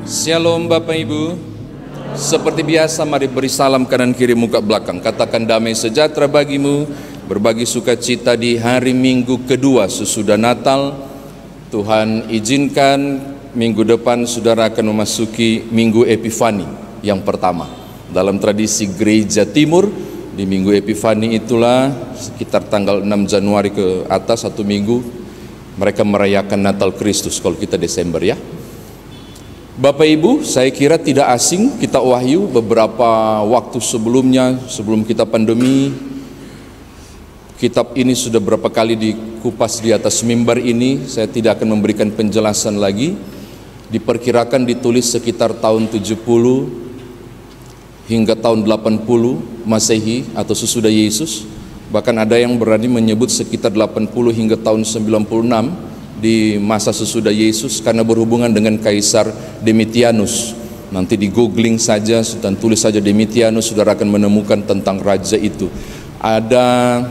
Shalom Bapak Ibu. Seperti biasa mari beri salam kanan kiri muka belakang. Katakan damai sejahtera bagimu, berbagi sukacita di hari Minggu kedua sesudah Natal. Tuhan izinkan minggu depan saudara akan memasuki Minggu Epifani yang pertama. Dalam tradisi Gereja Timur, di Minggu Epifani itulah sekitar tanggal 6 Januari ke atas, satu minggu mereka merayakan Natal Kristus. Kalau kita Desember ya. Bapak Ibu, saya kira tidak asing kita Wahyu beberapa waktu sebelumnya, sebelum kita pandemi, kitab ini sudah berapa kali dikupas di atas mimbar ini. Saya tidak akan memberikan penjelasan lagi. Diperkirakan ditulis sekitar tahun 70 hingga tahun 80 Masehi atau sesudah Yesus. Bahkan ada yang berani menyebut sekitar 80 hingga tahun 96 di masa sesudah Yesus, karena berhubungan dengan Kaisar Domitianus. Nanti di googling saja dan tulis saja Domitianus, saudara akan menemukan tentang raja itu. Ada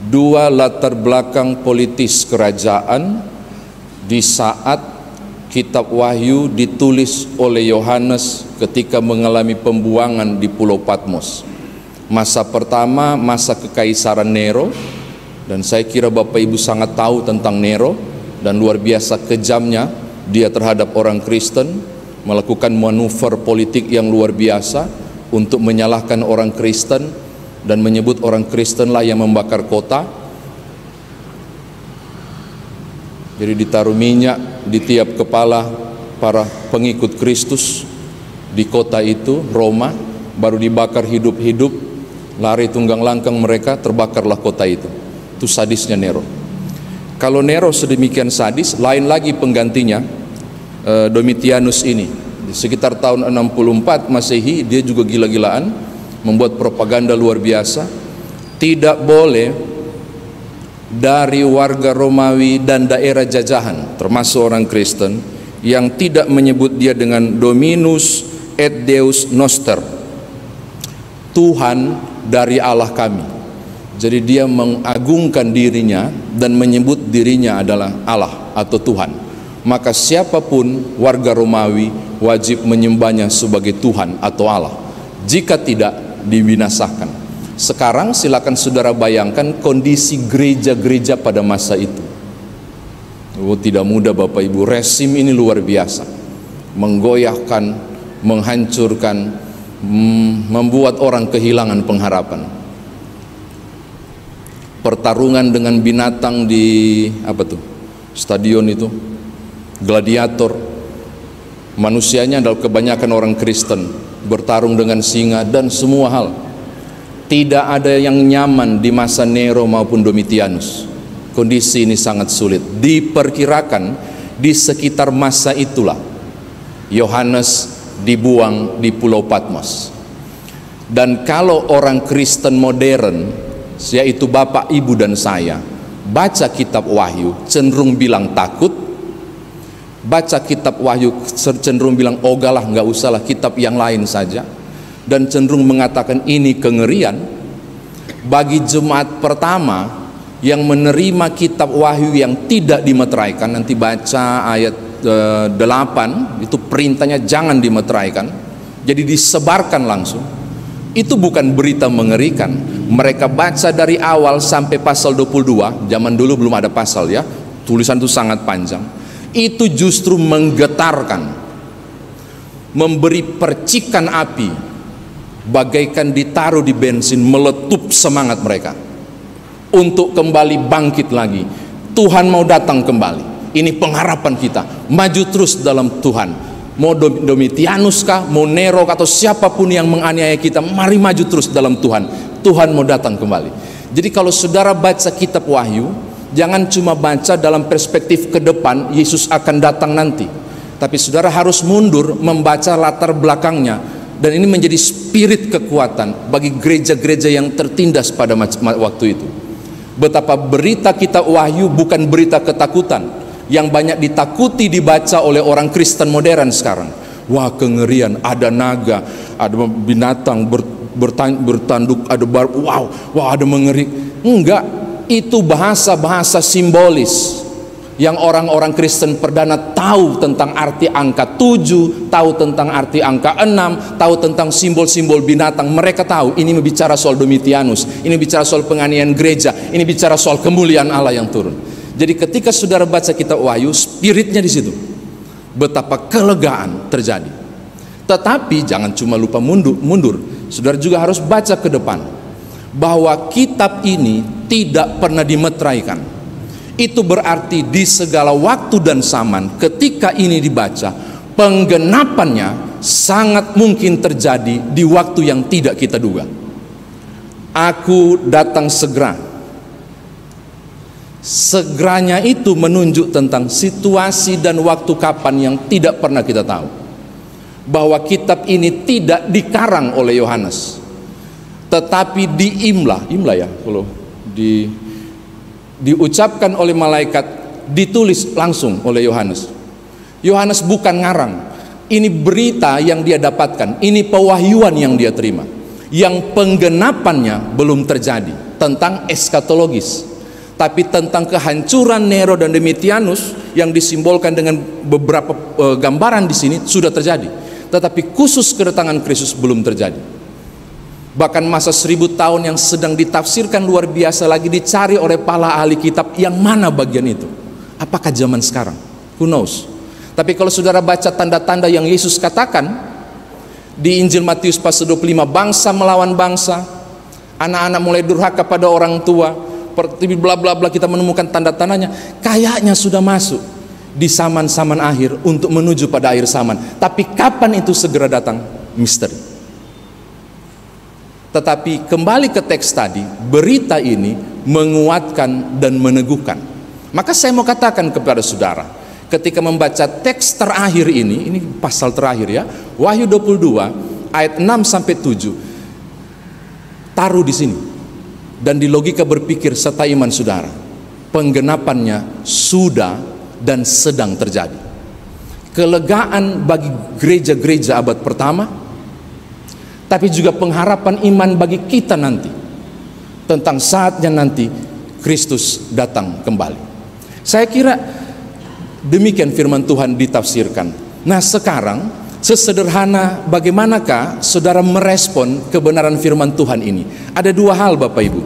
dua latar belakang politis kerajaan di saat kitab Wahyu ditulis oleh Yohanes ketika mengalami pembuangan di Pulau Patmos. Masa pertama, masa kekaisaran Nero, dan saya kira Bapak Ibu sangat tahu tentang Nero dan luar biasa kejamnya dia terhadap orang Kristen, melakukan manuver politik yang luar biasa untuk menyalahkan orang Kristen dan menyebut orang Kristenlah yang membakar kota. Jadi ditaruh minyak di tiap kepala para pengikut Kristus di kota itu, Roma, baru dibakar hidup-hidup, lari tunggang langkang mereka, terbakarlah kota itu. Itu sadisnya Nero. Kalau Nero sedemikian sadis, lain lagi penggantinya, Domitianus ini. Sekitar tahun 64 Masehi, dia juga gila-gilaan, membuat propaganda luar biasa. Tidak boleh dari warga Romawi dan daerah jajahan, termasuk orang Kristen, yang tidak menyebut dia dengan Dominus et Deus Noster, Tuhan dari Allah kami. Jadi dia mengagungkan dirinya dan menyebut dirinya adalah Allah atau Tuhan. Maka siapapun warga Romawi wajib menyembahnya sebagai Tuhan atau Allah. Jika tidak, dibinasakan. Sekarang silakan saudara bayangkan kondisi gereja-gereja pada masa itu. Oh, tidak mudah Bapak Ibu, rezim ini luar biasa. Menggoyahkan, menghancurkan, membuat orang kehilangan pengharapan. Pertarungan dengan binatang di stadion itu, gladiator. Manusianya adalah kebanyakan orang Kristen, bertarung dengan singa dan semua hal. Tidak ada yang nyaman di masa Nero maupun Domitianus. Kondisi ini sangat sulit. Diperkirakan di sekitar masa itulah Yohanes dibuang di Pulau Patmos. Dan kalau orang Kristen modern, yaitu Bapak, Ibu, dan saya, baca kitab Wahyu cenderung bilang takut, baca kitab Wahyu cenderung bilang ogalah, nggak usahlah kitab yang lain saja, dan cenderung mengatakan ini kengerian. Bagi jemaat pertama yang menerima kitab Wahyu yang tidak dimeteraikan, nanti baca ayat 8, itu perintahnya jangan dimeteraikan, jadi disebarkan langsung. Itu bukan berita mengerikan. Mereka baca dari awal sampai pasal 22, zaman dulu belum ada pasal ya, tulisan itu sangat panjang. Itu justru menggetarkan, memberi percikan api, bagaikan ditaruh di bensin, meletup semangat mereka untuk kembali bangkit lagi. Tuhan mau datang kembali, ini pengharapan kita, maju terus dalam Tuhan. Mau Domitianus kah, mau Nero atau siapapun yang menganiaya kita, mari maju terus dalam Tuhan. Tuhan mau datang kembali. Jadi kalau saudara baca kitab Wahyu, jangan cuma baca dalam perspektif ke depan Yesus akan datang nanti, tapi saudara harus mundur membaca latar belakangnya. Dan ini menjadi spirit kekuatan bagi gereja-gereja yang tertindas pada waktu itu. Betapa berita kitab Wahyu bukan berita ketakutan yang banyak ditakuti dibaca oleh orang Kristen modern sekarang. Wah, kengerian, ada naga, ada binatang bertanduk, ada wah ada mengeri. Enggak, itu bahasa-bahasa simbolis. Yang orang-orang Kristen perdana tahu tentang arti angka 7, tahu tentang arti angka 6, tahu tentang simbol-simbol binatang. Mereka tahu ini bicara soal Domitianus, ini bicara soal penganiayaan gereja, ini bicara soal kemuliaan Allah yang turun. Jadi ketika saudara baca kitab Wahyu, spiritnya di situ. Betapa kelegaan terjadi. Tetapi jangan cuma lupa mundur. Saudara juga harus baca ke depan. Bahwa kitab ini tidak pernah dimeteraikan. Itu berarti di segala waktu dan zaman ketika ini dibaca, penggenapannya sangat mungkin terjadi di waktu yang tidak kita duga. Aku datang segera. Segeranya itu menunjuk tentang situasi dan waktu kapan yang tidak pernah kita tahu. Bahwa kitab ini tidak dikarang oleh Yohanes, tetapi diimla ya, kalau diucapkan oleh malaikat, ditulis langsung oleh Yohanes. Yohanes bukan ngarang. Ini berita yang dia dapatkan, ini pewahyuan yang dia terima, yang penggenapannya belum terjadi, tentang eskatologis. Tapi tentang kehancuran Nero dan Domitianus yang disimbolkan dengan beberapa gambaran di sini sudah terjadi. Tetapi khusus kedatangan Kristus belum terjadi. Bahkan masa 1000 tahun yang sedang ditafsirkan luar biasa lagi dicari oleh para ahli kitab, yang mana bagian itu? Apakah zaman sekarang? Who knows? Tapi kalau saudara baca tanda-tanda yang Yesus katakan di Injil Matius pasal 25, bangsa melawan bangsa, anak-anak mulai durhaka pada orang tua, bla bla bla, kita menemukan tanda-tandanya. Kayaknya sudah masuk di zaman-zaman akhir untuk menuju pada akhir zaman. Tapi kapan itu segera datang? Misteri. Tetapi kembali ke teks tadi, berita ini menguatkan dan meneguhkan. Maka saya mau katakan kepada saudara, ketika membaca teks terakhir ini pasal terakhir ya, Wahyu 22 ayat 6 sampai 7, taruh di sini. Dan di logika berpikir serta iman saudara, penggenapannya sudah dan sedang terjadi. Kelegaan bagi gereja-gereja abad pertama, tapi juga pengharapan iman bagi kita nanti, tentang saatnya nanti Kristus datang kembali. Saya kira demikian firman Tuhan ditafsirkan. Nah sekarang, sesederhana bagaimanakah saudara merespon kebenaran firman Tuhan ini? Ada dua hal Bapak Ibu.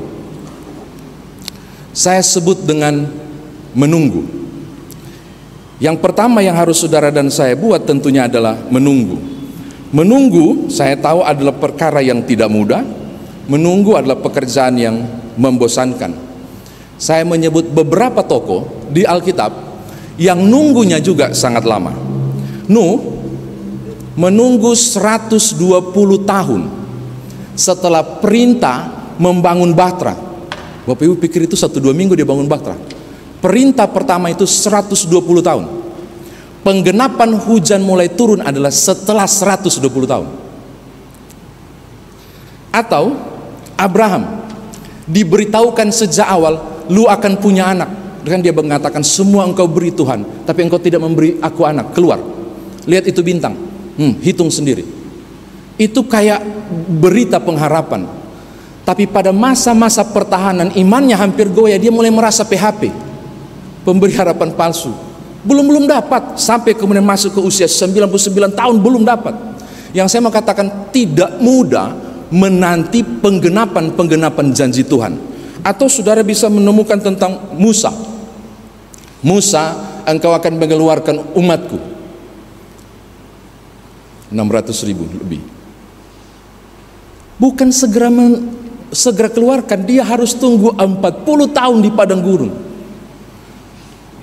Saya sebut dengan menunggu. Yang pertama yang harus saudara dan saya buat tentunya adalah menunggu. Menunggu, saya tahu adalah perkara yang tidak mudah. Menunggu adalah pekerjaan yang membosankan. Saya menyebut beberapa tokoh di Alkitab yang nunggunya juga sangat lama. Nuh menunggu 120 tahun setelah perintah membangun Bahtera. Bapak Ibu pikir itu 1-2 minggu dia bangun Bahtera. Perintah pertama itu 120 tahun. Penggenapan hujan mulai turun adalah setelah 120 tahun. Atau Abraham diberitahukan sejak awal, lu akan punya anak. Kan dia mengatakan, semua engkau beri Tuhan, tapi engkau tidak memberi aku anak. Keluar, lihat itu bintang, hitung sendiri. Itu kayak berita pengharapan. Tapi pada masa-masa pertahanan imannya hampir goyah, dia mulai merasa PHP, pemberi harapan palsu. Belum dapat, sampai kemudian masuk ke usia 99 tahun belum dapat. Yang saya mau katakan, tidak mudah menanti penggenapan janji Tuhan. Atau saudara bisa menemukan tentang Musa. Musa, engkau akan mengeluarkan umatku 600.000 lebih. Bukan segera keluarkan, dia harus tunggu 40 tahun di padang gurun,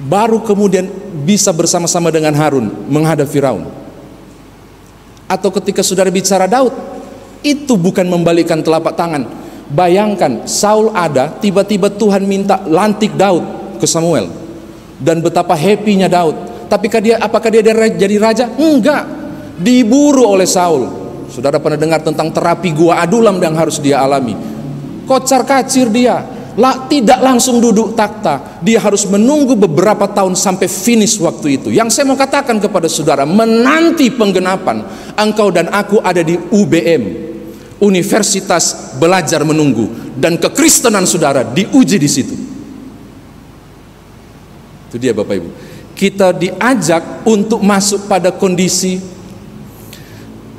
baru kemudian bisa bersama-sama dengan Harun menghadap Firaun. Atau ketika saudara bicara Daud, itu bukan membalikkan telapak tangan. Bayangkan Saul ada, tiba-tiba Tuhan minta lantik Daud ke Samuel, dan betapa happy-nya Daud. Tapi apakah dia jadi raja? Enggak, diburu oleh Saul. Saudara pernah dengar tentang terapi gua Adulam yang harus dia alami. Kocar kacir dia, tidak langsung duduk takhta. Dia harus menunggu beberapa tahun sampai finish waktu itu. Yang saya mau katakan kepada saudara, menanti penggenapan, engkau dan aku ada di UBM, Universitas Belajar Menunggu, dan kekristenan saudara diuji di situ. Itu dia Bapak Ibu. Kita diajak untuk masuk pada kondisi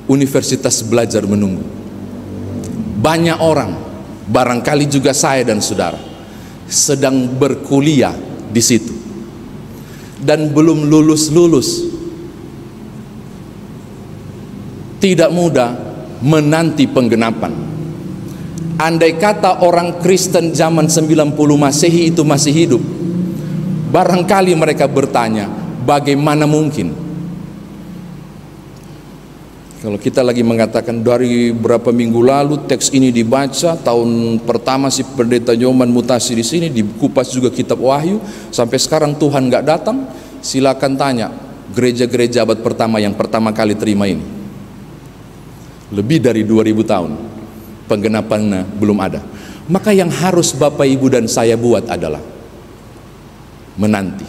universitas belajar menunggu. Banyak orang, barangkali juga saya dan saudara, sedang berkuliah di situ dan belum lulus-lulus. Tidak mudah menanti penggenapan. Andai kata orang Kristen zaman 90 Masehi itu masih hidup, barangkali mereka bertanya, bagaimana mungkin? Kalau kita lagi mengatakan dari berapa minggu lalu teks ini dibaca, tahun pertama si pendeta Nyoman mutasi di sini, dikupas juga kitab Wahyu, sampai sekarang Tuhan nggak datang, silakan tanya gereja-gereja abad pertama yang pertama kali terima ini. Lebih dari 2000 tahun penggenapannya belum ada. Maka yang harus Bapak Ibu dan saya buat adalah menanti.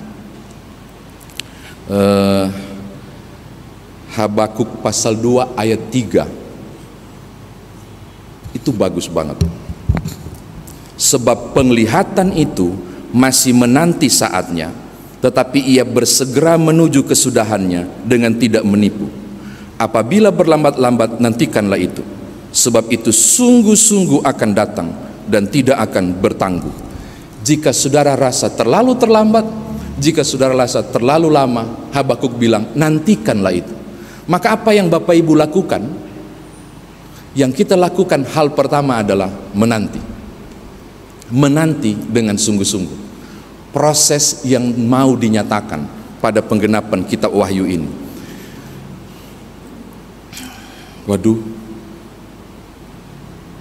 Habakuk pasal 2 ayat 3 itu bagus banget. Sebab penglihatan itu masih menanti saatnya, tetapi ia bersegera menuju kesudahannya dengan tidak menipu. Apabila berlambat-lambat, nantikanlah itu, sebab itu sungguh-sungguh akan datang dan tidak akan bertangguh. Jika saudara rasa terlalu terlambat, jika saudara rasa terlalu lama, Habakuk bilang nantikanlah itu. Maka apa yang Bapak Ibu lakukan? Yang kita lakukan hal pertama adalah menanti. Menanti dengan sungguh-sungguh proses yang mau dinyatakan pada penggenapan kitab Wahyu ini. Waduh,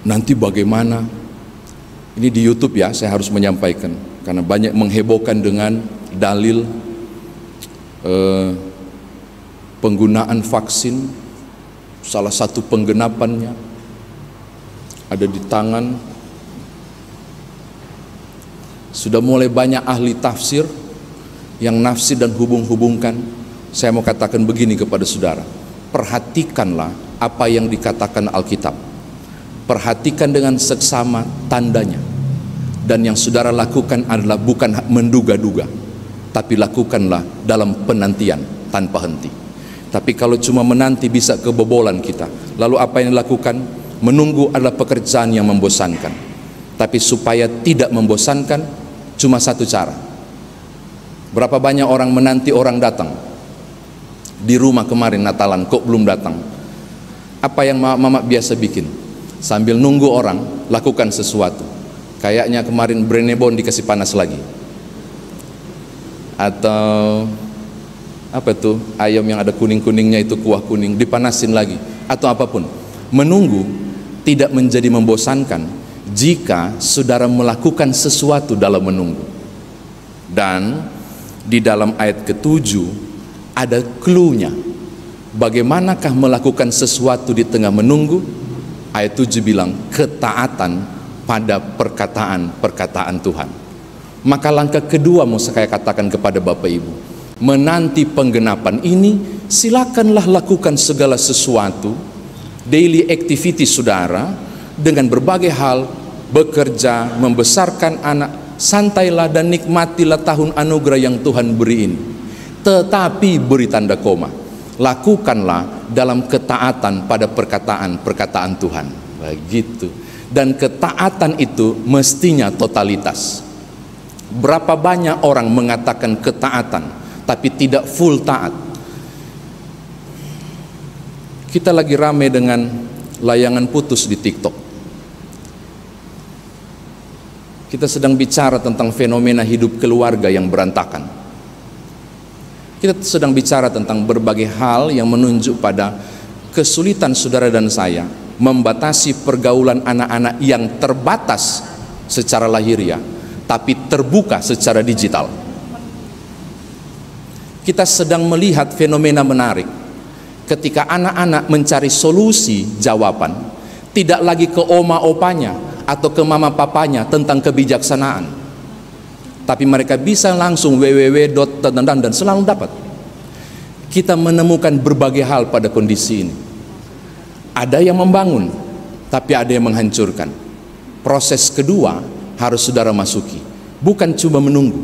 nanti bagaimana? Ini di YouTube ya, saya harus menyampaikan karena banyak menghebohkan dengan dalil penggunaan vaksin. Salah satu penggenapannya ada di tangan. Sudah mulai banyak ahli tafsir yang nafsir dan hubung-hubungkan. Saya mau katakan begini kepada saudara, perhatikanlah apa yang dikatakan Alkitab. Perhatikan dengan seksama tandanya. Dan yang saudara lakukan adalah bukan menduga-duga, tapi lakukanlah dalam penantian tanpa henti. Tapi kalau cuma menanti bisa kebobolan kita. Lalu apa yang dilakukan? Menunggu adalah pekerjaan yang membosankan. Tapi supaya tidak membosankan, cuma satu cara. Berapa banyak orang menanti orang datang? Di rumah kemarin Natalan kok belum datang? Apa yang mama biasa bikin? Sambil nunggu orang, lakukan sesuatu. Kayaknya kemarin Brenebon dikasih panas lagi. Atau apa tuh, ayam yang ada kuning-kuningnya itu, kuah kuning dipanasin lagi, atau apapun. Menunggu tidak menjadi membosankan jika saudara melakukan sesuatu dalam menunggu. Dan di dalam ayat ke-7 ada clue-nya. Bagaimanakah melakukan sesuatu di tengah menunggu? Ayat 7 bilang ketaatan pada perkataan-perkataan Tuhan. Maka langkah kedua mau saya katakan kepada Bapak Ibu, menanti penggenapan ini, silakanlah lakukan segala sesuatu, daily activity saudara, dengan berbagai hal, bekerja, membesarkan anak, santailah dan nikmatilah tahun anugerah yang Tuhan beri ini. Tetapi beri tanda koma, lakukanlah dalam ketaatan pada perkataan-perkataan Tuhan. Begitu. Dan ketaatan itu mestinya totalitas. Berapa banyak orang mengatakan ketaatan tapi tidak full taat. Kita lagi ramai dengan layangan putus di TikTok. Kita sedang bicara tentang fenomena hidup keluarga yang berantakan. Kita sedang bicara tentang berbagai hal yang menunjuk pada kesulitan saudara dan saya membatasi pergaulan anak-anak yang terbatas secara lahiriah tapi terbuka secara digital. Kita sedang melihat fenomena menarik ketika anak-anak mencari solusi jawaban, tidak lagi ke oma opanya atau ke mama papanya tentang kebijaksanaan, tapi mereka bisa langsung www. dan selalu dapat. Kita menemukan berbagai hal pada kondisi ini. Ada yang membangun, tapi ada yang menghancurkan. Proses kedua harus saudara masuki, bukan cuma menunggu,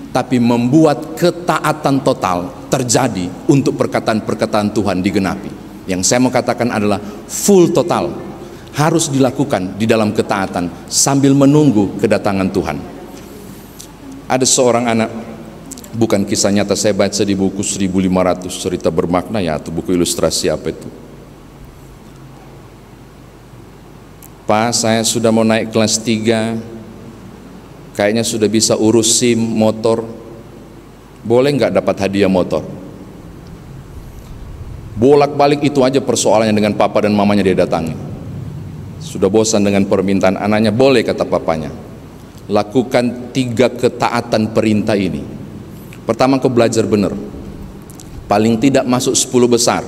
tapi membuat ketaatan total terjadi untuk perkataan-perkataan Tuhan digenapi. Yang saya mau katakan adalah full total harus dilakukan di dalam ketaatan sambil menunggu kedatangan Tuhan. Ada seorang anak, bukan kisah nyata, saya baca di buku 1500 cerita bermakna ya, atau buku ilustrasi apa itu. Pak, saya sudah mau naik kelas 3, kayaknya sudah bisa urus SIM motor, boleh nggak dapat hadiah motor? Bolak-balik itu aja persoalannya dengan papa dan mamanya dia datangi. Sudah bosan dengan permintaan anaknya, boleh kata papanya. Lakukan 3 ketaatan perintah ini. Pertama, kau belajar benar. Paling tidak masuk 10 besar,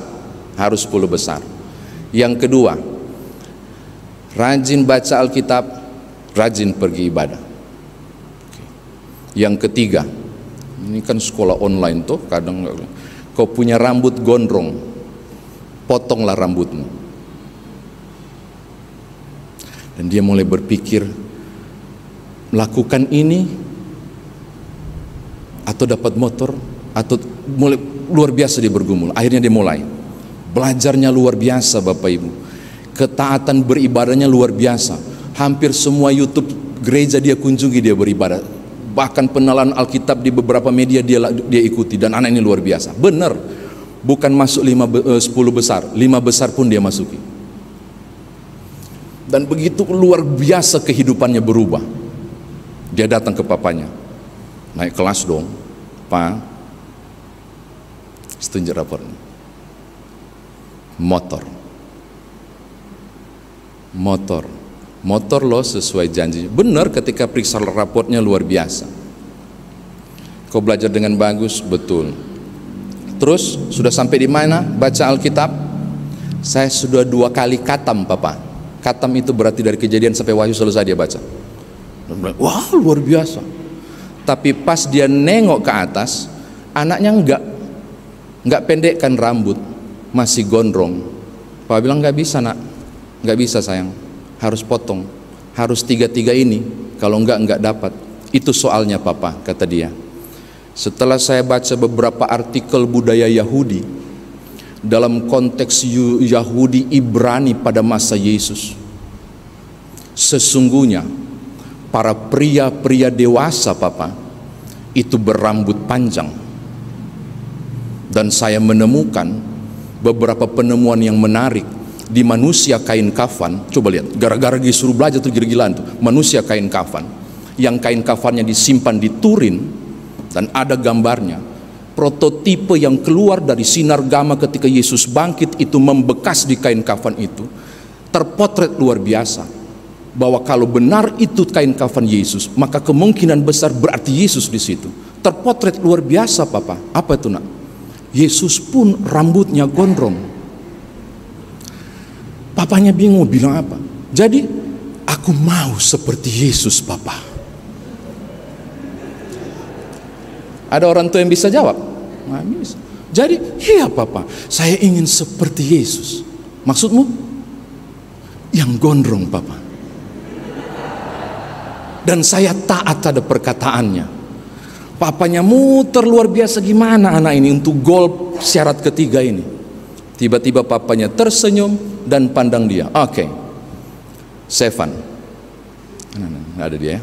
harus 10 besar. Yang kedua, rajin baca Alkitab, rajin pergi ibadah. Yang ketiga, ini kan sekolah online tuh, kadang kau punya rambut gondrong, potonglah rambutmu. Dan dia mulai berpikir, melakukan ini atau dapat motor, atau mulai luar biasa dia bergumul. Akhirnya dia mulai belajarnya luar biasa, Bapak Ibu. Ketaatan beribadahnya luar biasa. Hampir semua YouTube gereja dia kunjungi, dia beribadah. Bahkan penelan Alkitab di beberapa media dia ikuti, dan anak ini luar biasa. Benar, bukan masuk 10 besar, 5 besar pun dia masuki. Dan begitu luar biasa kehidupannya berubah. Dia datang ke papanya, naik kelas dong, Pak, setuju rapornya. Motor loh sesuai janji. Benar, ketika periksa raportnya luar biasa. Kau belajar dengan bagus, betul. Terus sudah sampai di mana? Baca Alkitab. Saya sudah 2 kali katam, Papa. Katam itu berarti dari Kejadian sampai Wahyu selesai dia baca. Wah, luar biasa. Tapi pas dia nengok ke atas, anaknya enggak pendekkan rambut, masih gondrong. Papa bilang, nggak bisa nak, nggak bisa sayang, harus potong, harus 3 ini, kalau enggak dapat. Itu soalnya Papa, kata dia. Setelah saya baca beberapa artikel budaya Yahudi dalam konteks Yahudi Ibrani pada masa Yesus, sesungguhnya para pria-pria dewasa, Papa, itu berambut panjang. Dan saya menemukan beberapa penemuan yang menarik di manusia kain kafan. Coba lihat, gara-gara disuruh belajar tuh gila-gilaan tuh, manusia kain kafan, yang kain kafannya disimpan di Turin, dan ada gambarnya. Prototipe yang keluar dari sinar gama ketika Yesus bangkit itu membekas di kain kafan itu. Terpotret luar biasa bahwa kalau benar itu kain kafan Yesus, maka kemungkinan besar berarti Yesus di situ. Terpotret luar biasa, Papa. Apa itu nak? Yesus pun rambutnya gondrong. Papanya bingung, bilang apa? Jadi aku mau seperti Yesus, Papa. Ada orang tua yang bisa jawab? Nggak bisa. Jadi iya Papa, saya ingin seperti Yesus. Maksudmu? Yang gondrong, Papa. Dan saya taat pada perkataannya. Papanya muter luar biasa, gimana anak ini untuk gol syarat ketiga ini. Tiba-tiba papanya tersenyum dan pandang dia. Oke, Stefan, nggak ada dia ya?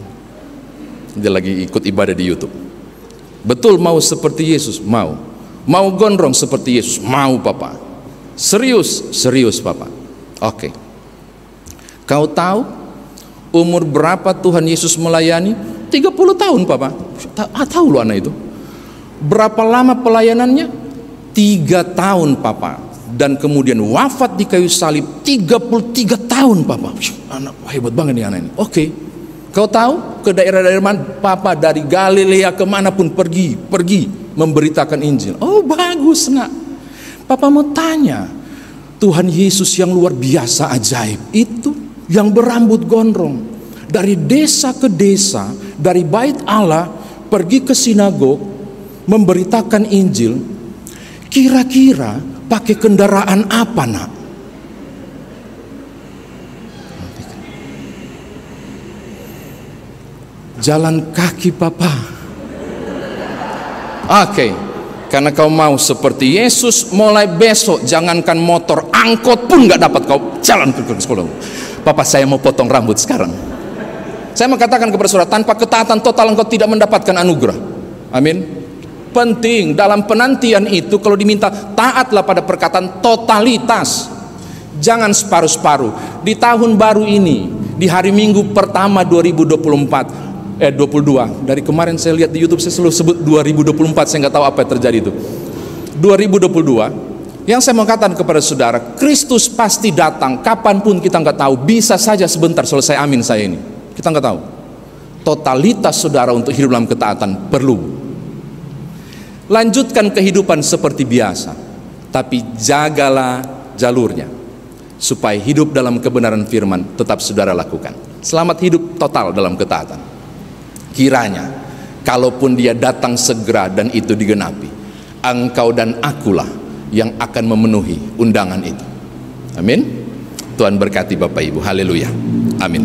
Dia lagi ikut ibadah di YouTube. Betul mau seperti Yesus? Mau. Mau gondrong seperti Yesus? Mau, Papa. Serius Papa. Oke. Kau tahu umur berapa Tuhan Yesus melayani? 30 tahun, Papa. Tahu lu anak itu. Berapa lama pelayanannya? 3 tahun, Papa. Dan kemudian wafat di kayu salib 33 tahun, Papa. Anak hebat banget nih anak ini. Oke. Kau tahu ke daerah-daerah mana? Papa dari Galilea kemanapun pergi memberitakan Injil. Oh bagus nak. Papa mau tanya, Tuhan Yesus yang luar biasa ajaib itu, yang berambut gondrong, dari desa ke desa, dari bait Allah pergi ke sinagog memberitakan Injil, kira-kira pakai kendaraan apa nak? Jalan kaki, Papa. Oke. Karena kau mau seperti Yesus, mulai besok jangankan motor, angkot pun nggak dapat kau jalan ke sekolah. Papa, saya mau potong rambut sekarang. Saya mengatakan kepada saudara, tanpa ketaatan total engkau tidak mendapatkan anugerah. Amin. Penting dalam penantian itu, kalau diminta taatlah pada perkataan totalitas, jangan separuh-separuh. Di tahun baru ini, di hari Minggu pertama 2022, dari kemarin saya lihat di YouTube, saya selalu sebut 2024, saya nggak tahu apa yang terjadi itu. 2022, yang saya mau katakan kepada saudara, Kristus pasti datang kapanpun, kita nggak tahu, bisa saja sebentar selesai, amin saya ini, kita nggak tahu. Totalitas saudara untuk hidup dalam ketaatan perlu. Lanjutkan kehidupan seperti biasa, tapi jagalah jalurnya supaya hidup dalam kebenaran firman tetap saudara lakukan. Selamat hidup total dalam ketaatan. Kiranya kalaupun dia datang segera dan itu digenapi, engkau dan akulah yang akan memenuhi undangan itu. Amin. Tuhan berkati Bapak Ibu. Haleluya. Amin.